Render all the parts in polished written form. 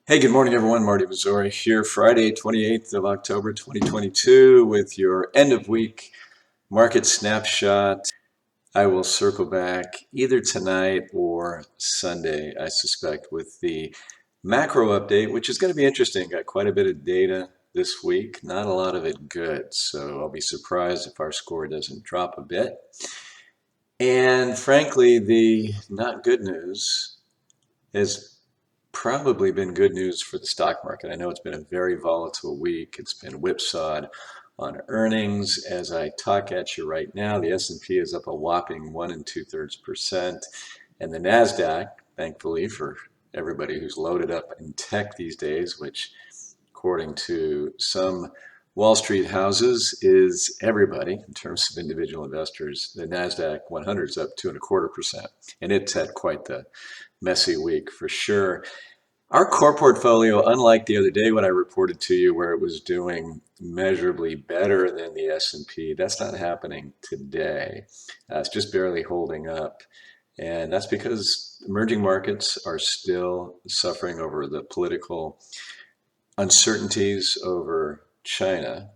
Hey, good morning, everyone. Marty Missouri here, Friday, 28th of October, 2022, with your end of week market snapshot. I will circle back either tonight or Sunday, I suspect, with the macro update, which is going to be interesting. Got quite a bit of data this week, not a lot of it good. So I'll be surprised if our score doesn't drop a bit. And frankly, the not good news is probably been good news for the stock market. I know it's been a very volatile week. It's been whipsawed on earnings. As I talk at you right now, the S&P is up a whopping 1 2/3%, and the Nasdaq, thankfully for everybody who's loaded up in tech these days, which according to some Wall Street houses is everybody in terms of individual investors, the Nasdaq 100 is up 2 1/4%, and it's had quite the messy week for sure. Our core portfolio, unlike the other day when I reported to you where it was doing measurably better than the S&P, that's not happening today. It's just barely holding up. And that's because emerging markets are still suffering over the political uncertainties over China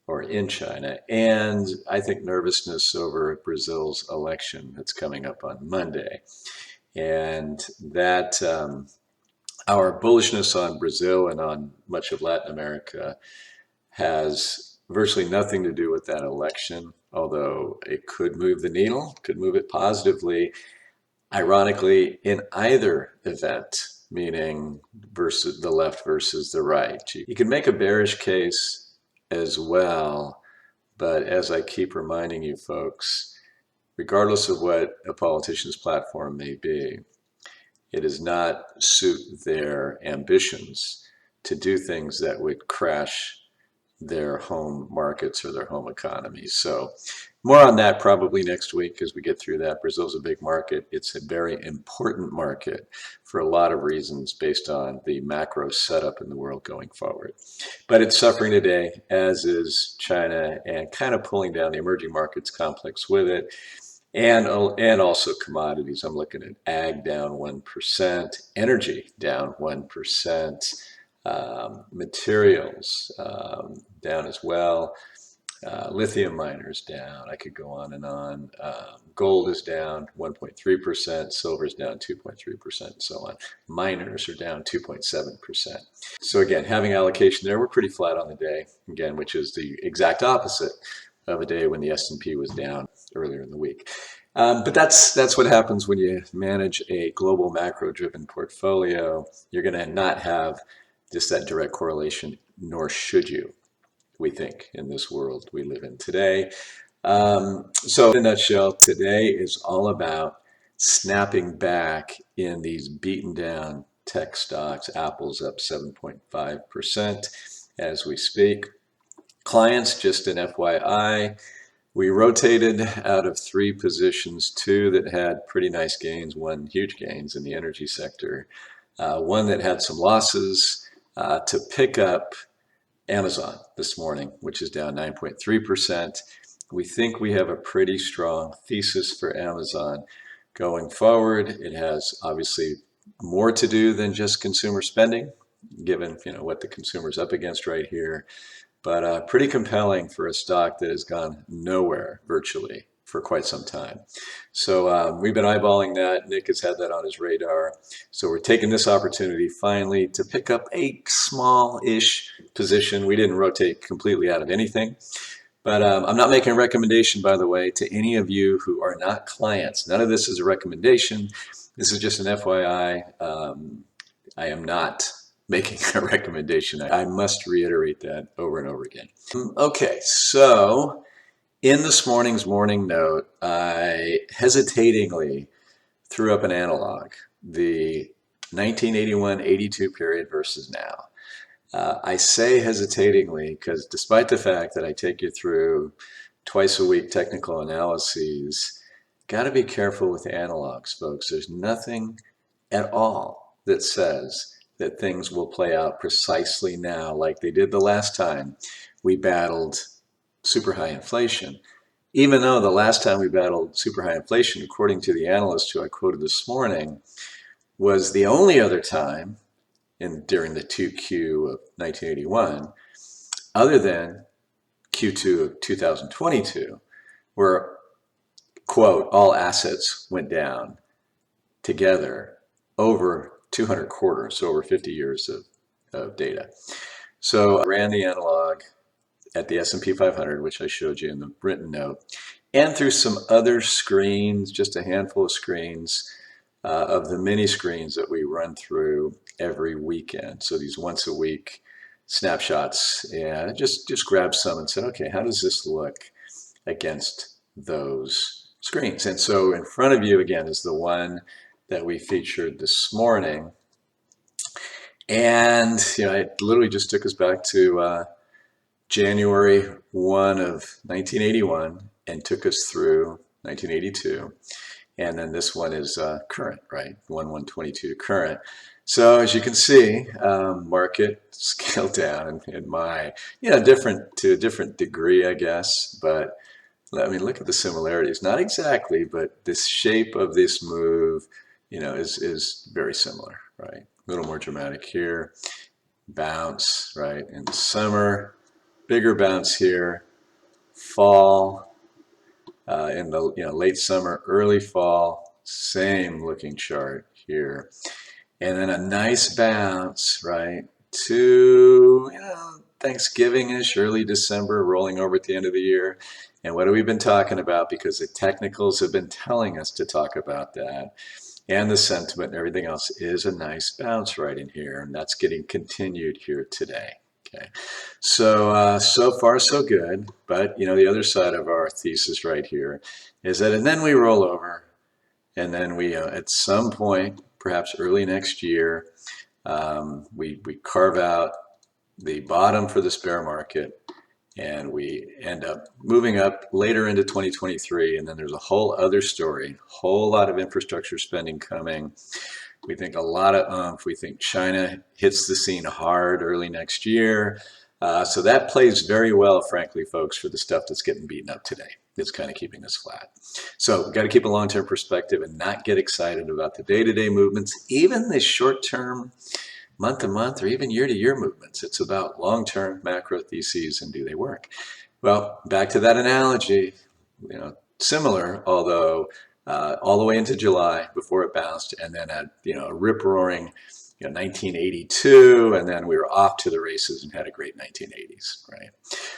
or in China. And I think nervousness over Brazil's election that's coming up on Monday. And that our bullishness on Brazil and on much of Latin America has virtually nothing to do with that election, although it could move the needle, could move it positively. Ironically, in either event, meaning versus the left versus the right, you can make a bearish case as well, but as I keep reminding you folks, regardless of what a politician's platform may be, it does not suit their ambitions to do things that would crash their home markets or their home economies. So more on that probably next week as we get through that. Brazil's a big market. It's a very important market for a lot of reasons based on the macro setup in the world going forward. But it's suffering today, as is China, and kind of pulling down the emerging markets complex with it. And also commodities. I'm looking at ag down 1%, energy down 1%, materials down as well, lithium miners down. I could go on and on. Gold is down 1.3%, silver is down 2.3%, and so on. Miners are down 2.7%. So again, having allocation there, we're pretty flat on the day, again, which is the exact opposite of a day when the S&P was down earlier in the week. But that's what happens when you manage a global macro-driven portfolio. You're going to not have just that direct correlation, nor should you, we think, in this world we live in today. So in a nutshell, today is all about snapping back in these beaten down tech stocks. Apple's up 7.5% as we speak. Clients, just an FYI, we rotated out of 3 positions, 2 that had pretty nice gains, 1 huge gains in the energy sector, 1 that had some losses, to pick up Amazon this morning, which is down 9.3%. We think we have a pretty strong thesis for Amazon going forward. It has obviously more to do than just consumer spending, given what the consumer's up against right here. But pretty compelling for a stock that has gone nowhere virtually for quite some time. So we've been eyeballing that. Nick has had that on his radar. So we're taking this opportunity finally to pick up a small-ish position. We didn't rotate completely out of anything. But I'm not making a recommendation, by the way, to any of you who are not clients. None of this is a recommendation. This is just an FYI. I am not making a recommendation. I must reiterate that over and over again. Okay, so in this morning's morning note, I hesitatingly threw up an analog, the 1981-82 period versus now. I say hesitatingly because despite the fact that I take you through twice a week technical analyses, got to be careful with analogs, folks. There's nothing at all that says that things will play out precisely now like they did the last time we battled super high inflation. Even though the last time we battled super high inflation, according to the analyst who I quoted this morning, was the only other time during the 2Q of 1981, other than Q2 of 2022, where, quote, all assets went down together over 200 quarters, so over 50 years of data. So I ran the analog at the S&P 500, which I showed you in the written note, and through some other screens, just a handful of screens of the many screens that we run through every weekend. So these once a week snapshots, and just grabbed some and said, okay, how does this look against those screens? And so in front of you again is the one that we featured this morning. And it literally just took us back to January 1 of 1981 and took us through 1982. And then this one is current, right? 1/1/22 current. So as you can see, market scaled down in my, different to a different degree, I guess. But I mean, look at the similarities. Not exactly, but this shape of this move, is very similar, right? A little more dramatic here. Bounce, right? In the summer, bigger bounce here. Fall. In the late summer, early fall, same looking chart here, and then a nice bounce right to Thanksgiving-ish, early December, rolling over at the end of the year. And what have we been talking about? Because the technicals have been telling us to talk about that, and the sentiment and everything else is a nice bounce right in here, and that's getting continued here today. Okay, so so far so good, but the other side of our thesis right here is that, and then we roll over, and then we at some point, perhaps early next year, we carve out the bottom for this bear market, and we end up moving up later into 2023, and then there's a whole other story, whole lot of infrastructure spending coming. We think a lot of oomph. We think China hits the scene hard early next year. So that plays very well, frankly, folks, for the stuff that's getting beaten up today. It's kind of keeping us flat. So we've got to keep a long-term perspective and not get excited about the day-to-day movements, even the short-term, month-to-month, or even year-to-year movements. It's about long-term macro theses and do they work? Well, back to that analogy, similar, although all the way into July before it bounced, and then at a rip-roaring 1982, and then we were off to the races and had a great 1980s, right?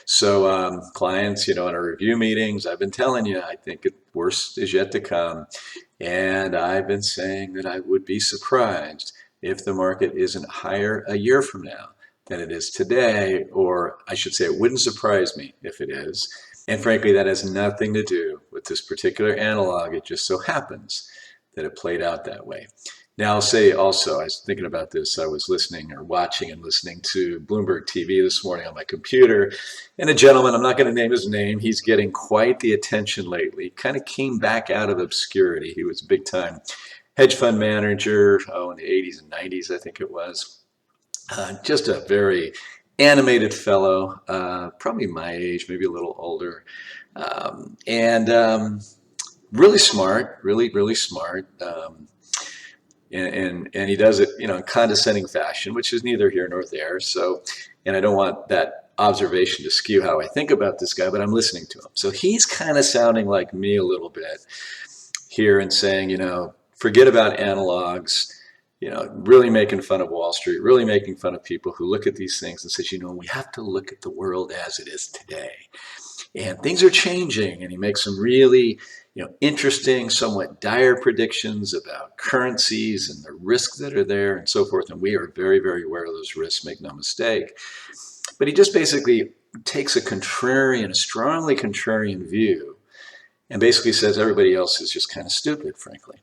So clients, in our review meetings, I've been telling you, I think the worst is yet to come, and I've been saying that I would be surprised if the market isn't higher a year from now than it is today, or I should say it wouldn't surprise me if it is. And frankly, that has nothing to do with this particular analog. It just so happens that it played out that way. Now, I'll say also, I was thinking about this. I was watching and listening to Bloomberg TV this morning on my computer. And a gentleman, I'm not going to name his name, he's getting quite the attention lately. Kind of came back out of obscurity. He was a big-time hedge fund manager, in the 80s and 90s, I think it was. Just a very animated fellow, probably my age, maybe a little older, and really smart, really smart. And he does it, in condescending fashion, which is neither here nor there. So, and I don't want that observation to skew how I think about this guy, but I'm listening to him. So he's kind of sounding like me a little bit here and saying, forget about analogs. Really making fun of Wall Street, really making fun of people who look at these things and says, we have to look at the world as it is today. And things are changing. And he makes some really, interesting, somewhat dire predictions about currencies and the risks that are there and so forth. And we are very, very aware of those risks, make no mistake. But he just basically takes a strongly contrarian view and basically says everybody else is just kind of stupid, frankly.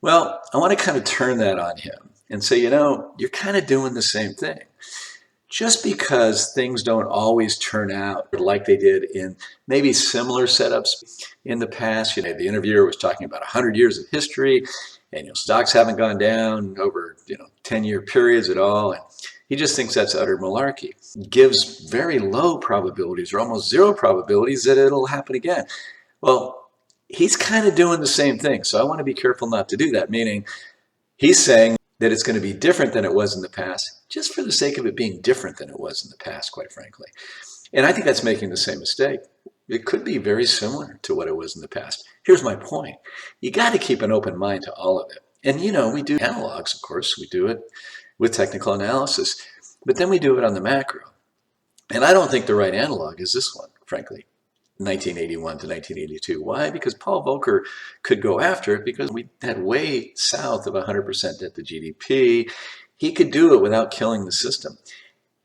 Well, I want to kind of turn that on him and say, you're kind of doing the same thing. Just because things don't always turn out like they did in maybe similar setups in the past. The interviewer was talking about 100 years of history, and stocks haven't gone down over 10-year periods at all. And he just thinks that's utter malarkey. Gives very low probabilities or almost zero probabilities that it'll happen again. Well, he's kind of doing the same thing. So I want to be careful not to do that, meaning he's saying that it's going to be different than it was in the past, just for the sake of it being different than it was in the past, quite frankly. And I think that's making the same mistake. It could be very similar to what it was in the past. Here's my point. You got to keep an open mind to all of it. And we do analogs, of course. We do it with technical analysis, but then we do it on the macro. And I don't think the right analog is this one, frankly, 1981 to 1982. Why? Because Paul Volcker could go after it because we had way south of 100% debt to GDP. He could do it without killing the system.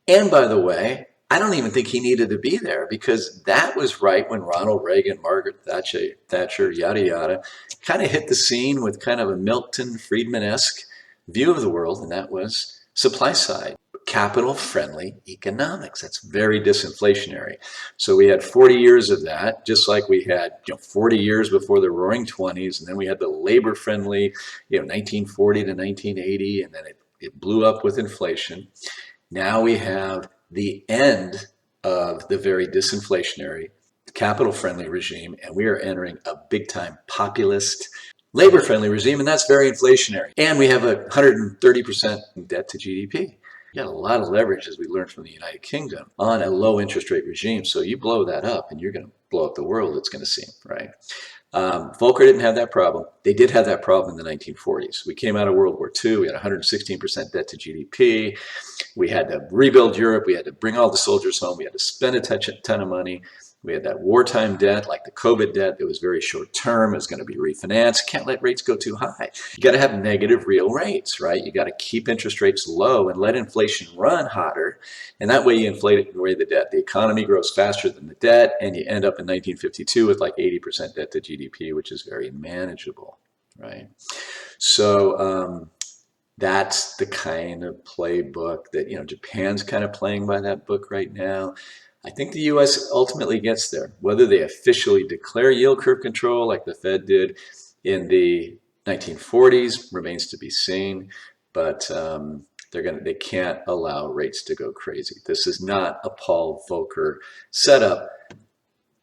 And by the way, I don't even think he needed to be there because that was right when Ronald Reagan, Margaret Thatcher, yada, yada, kind of hit the scene with kind of a Milton Friedman-esque view of the world, and that was supply side, capital-friendly economics. That's very disinflationary. So we had 40 years of that, just like we had 40 years before the Roaring 20s, and then we had the labor-friendly 1940 to 1980, and then it blew up with inflation. Now we have the end of the very disinflationary, capital-friendly regime, and we are entering a big-time populist, labor-friendly regime, and that's very inflationary. And we have 130% debt to GDP. You got a lot of leverage, as we learned from the United Kingdom, on a low interest rate regime. So you blow that up, and you're going to blow up the world, it's going to seem, right? Volcker didn't have that problem. They did have that problem in the 1940s. We came out of World War II. We had 116% debt to GDP. We had to rebuild Europe. We had to bring all the soldiers home. We had to spend a ton of money. We had that wartime debt, like the COVID debt, that was very short term. It was going to be refinanced. Can't let rates go too high. You got to have negative real rates, right? You got to keep interest rates low and let inflation run hotter. And that way you inflate away the debt. The economy grows faster than the debt, and you end up in 1952 with like 80% debt to GDP, which is very manageable, right? So that's the kind of playbook that, Japan's kind of playing by that book right now. I think the U.S. ultimately gets there. Whether they officially declare yield curve control like the Fed did in the 1940s remains to be seen, but they can't allow rates to go crazy. This is not a Paul Volcker setup,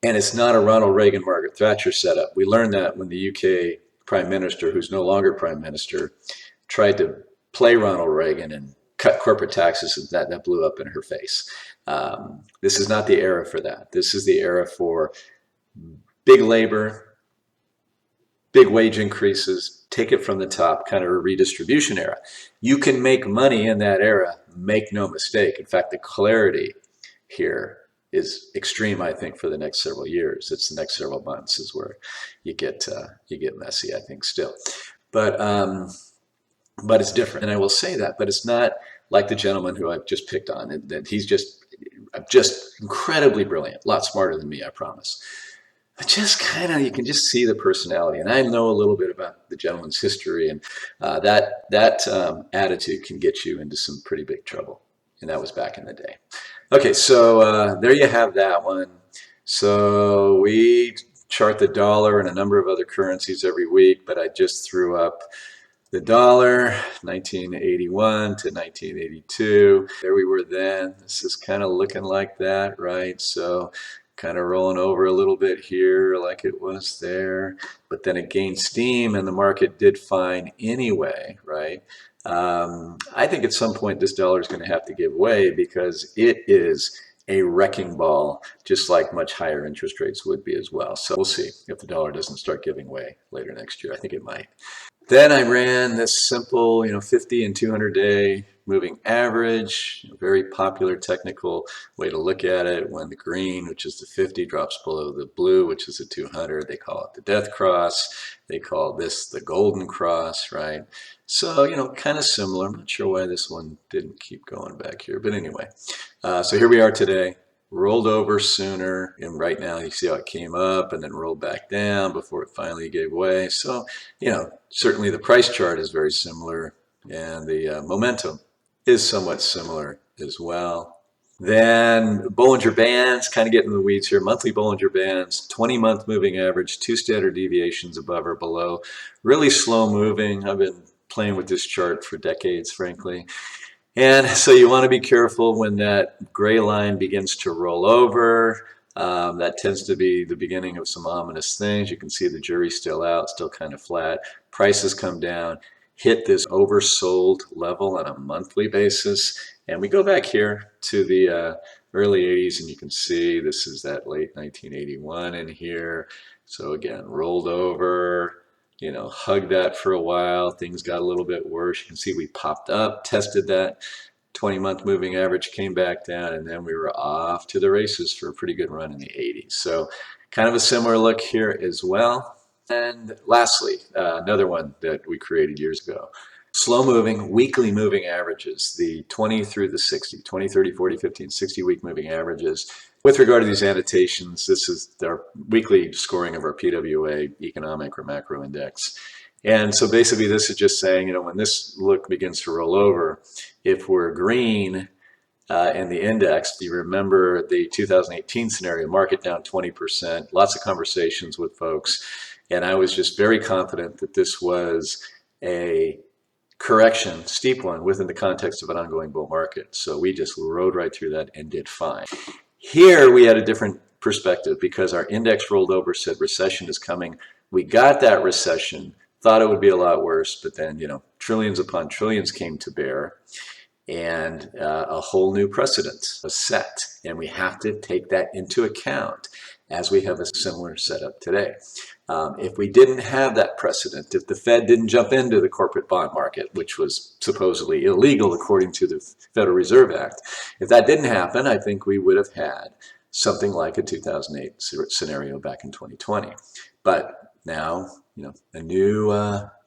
and it's not a Ronald Reagan, Margaret Thatcher setup. We learned that when the UK Prime Minister, who's no longer Prime Minister, tried to play Ronald Reagan and cut corporate taxes, and that blew up in her face. This is not the era for that. This is the era for big labor, big wage increases, take it from the top, kind of a redistribution era. You can make money in that era, make no mistake. In fact, the clarity here is extreme, I think, for the next several years. It's the next several months is where you get messy, I think, still. But it's different. And I will say that, but it's not like the gentleman who I've just picked on, that he's just incredibly brilliant, a lot smarter than me, I promise. But just kind of, you can just see the personality. And I know a little bit about the gentleman's history, and that attitude can get you into some pretty big trouble. And that was back in the day. Okay, so there you have that one. So we chart the dollar and a number of other currencies every week, but I just threw up the dollar, 1981 to 1982. There we were then. This is kind of looking like that, right? So kind of rolling over a little bit here like it was there. But then it gained steam and the market did fine anyway, right? I think at some point this dollar is going to have to give way because it is a wrecking ball, just like much higher interest rates would be as well. So we'll see if the dollar doesn't start giving way later next year. I think it might. Then I ran this simple, 50 and 200 day moving average, very popular technical way to look at it. When the green, which is the 50, drops below the blue, which is the 200, they call it the death cross. They call this the golden cross, right? So, kind of similar. I'm not sure why this one didn't keep going back here, but anyway. So here we are today. Rolled over sooner, and right now you see how it came up and then rolled back down before it finally gave way. So, certainly the price chart is very similar, and the momentum is somewhat similar as well. Then Bollinger Bands, kind of getting in the weeds here. Monthly Bollinger Bands, 20-month moving average, 2 standard deviations above or below. Really slow moving. I've been playing with this chart for decades, frankly. And so you want to be careful when that gray line begins to roll over. That tends to be the beginning of some ominous things. You can see the jury's still out, still kind of flat. Prices come down. hit this oversold level on a monthly basis. And we go back here to the early 80s, and you can see this is that late 1981 in here. So again, rolled over, hugged that for a while. Things got a little bit worse. You can see we popped up, tested that 20-month moving average, came back down, and then we were off to the races for a pretty good run in the 80s. So kind of a similar look here as well. And lastly, another one that we created years ago, slow moving, weekly moving averages, the 20 through the 60, 20, 30, 40, 50, and 60 week moving averages. With regard to these annotations, this is our weekly scoring of our PWA economic or macro index. And so basically this is just saying, when this look begins to roll over, if we're green in the index, do you remember the 2018 scenario, market down 20%, lots of conversations with folks. And I was just very confident that this was a correction, steep one, within the context of an ongoing bull market. So we just rode right through that and did fine. Here we had a different perspective because our index rolled over, said recession is coming. We got that recession, thought it would be a lot worse, but then, trillions upon trillions came to bear, and a whole new precedent was set. And we have to take that into account as we have a similar setup today. If we didn't have that precedent, if the Fed didn't jump into the corporate bond market, which was supposedly illegal according to the Federal Reserve Act, if that didn't happen, I think we would have had something like a 2008 scenario back in 2020. But now, a new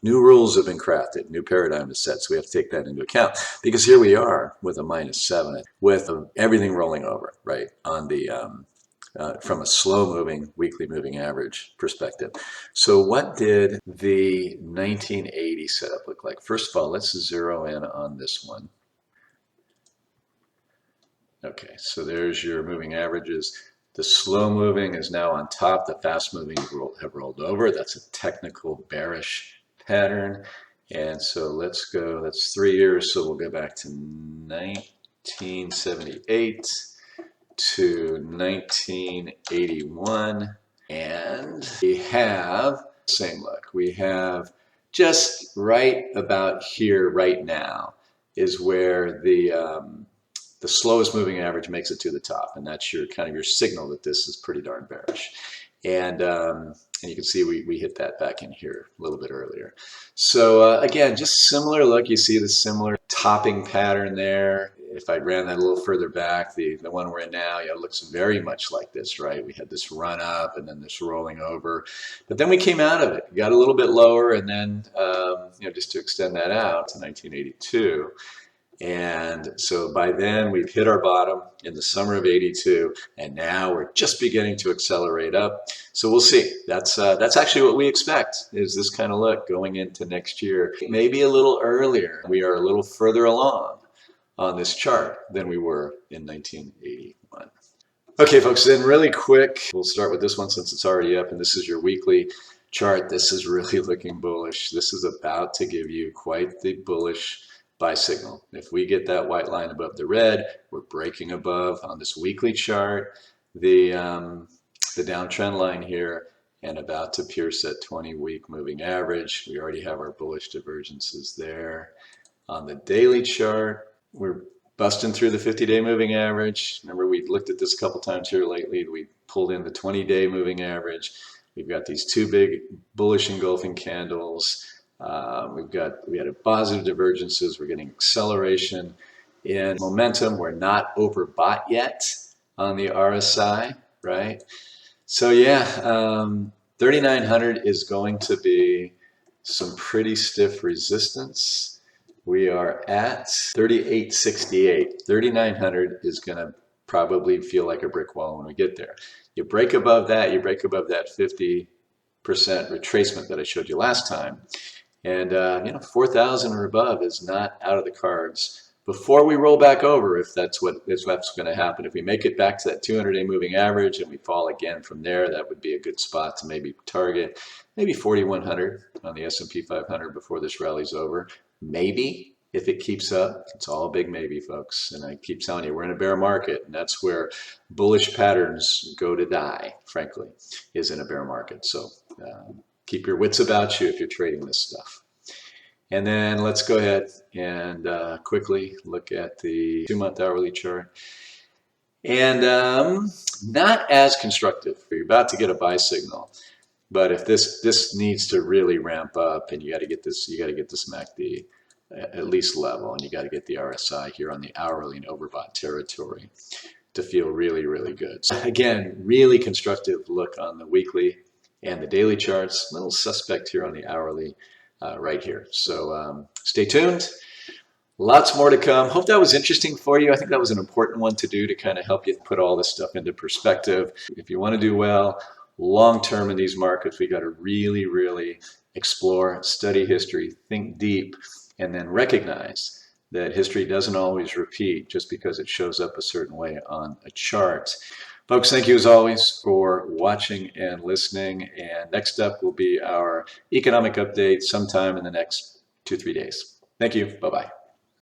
rules have been crafted, new paradigm is set, so we have to take that into account. Because here we are with a -7, with everything rolling over, right, on the from a slow-moving, weekly moving average perspective. So what did the 1980 setup look like? First of all, let's zero in on this one. Okay, so there's your moving averages. The slow-moving is now on top. The fast-moving have rolled over. That's a technical bearish pattern. And so let's go, that's 3 years, so we'll go back to 1978. to 1981, and we have the same look. We have just right about here right now is where the slowest moving average makes it to the top, and that's your kind of your signal that this is pretty darn bearish. And you can see we hit that back in here a little bit earlier. So again, just similar look. You see the similar topping pattern there. If I ran that a little further back, the one we're in now, it looks very much like this, right? We had this run up and then this rolling over, but then we came out of it, got a little bit lower, and then just to extend that out to 1982. And so by then we've hit our bottom in the summer of 82, and now we're just beginning to accelerate up. So we'll see. That's actually what we expect, is this kind of look going into next year. Maybe a little earlier. We are a little further along on this chart than we were in 1981. Okay, folks, then really quick, we'll start with this one since it's already up, and this is your weekly chart. This is really looking bullish. This is about to give you quite the bullish buy signal. If we get that white line above the red, we're breaking above on this weekly chart the downtrend line here, and about to pierce that 20-week moving average. We already have our bullish divergences there. On the daily chart, we're busting through the 50-day moving average. Remember, we looked at this a couple times here lately. We pulled in the 20-day moving average. We've got these two big bullish engulfing candles. We had a positive divergences. We're getting acceleration in momentum. We're not overbought yet on the RSI, right? So yeah, 3,900 is going to be some pretty stiff resistance. We are at 3868. 3,900 is going to probably feel like a brick wall when we get there. You break above that, 50% retracement that I showed you last time. And 4,000 or above is not out of the cards before we roll back over, if that's what's going to happen. If we make it back to that 200-day moving average and we fall again from there, that would be a good spot to maybe target, maybe 4,100 on the S&P 500 before this rally's over. Maybe, if it keeps up. It's all a big maybe, folks. And I keep telling you, we're in a bear market, and that's where bullish patterns go to die, frankly, is in a bear market. So keep your wits about you if you're trading this stuff. And then let's go ahead and quickly look at the 2-month hourly chart. And not as constructive. You're about to get a buy signal, but if this needs to really ramp up, and you got to get this MACD at least level, and you got to get the RSI here on the hourly and overbought territory to feel really, really good. So again, really constructive look on the weekly and the daily charts. A little suspect here on the hourly right here. So stay tuned. Lots more to come. Hope that was interesting for you. I think that was an important one to do to kind of help you put all this stuff into perspective. If you want to do well long term in these markets, we got to really, really explore, study history, think deep, and then recognize that history doesn't always repeat just because it shows up a certain way on a chart. Folks, thank you as always for watching and listening. And next up will be our economic update sometime in the next 2-3 days. Thank you. Bye-bye.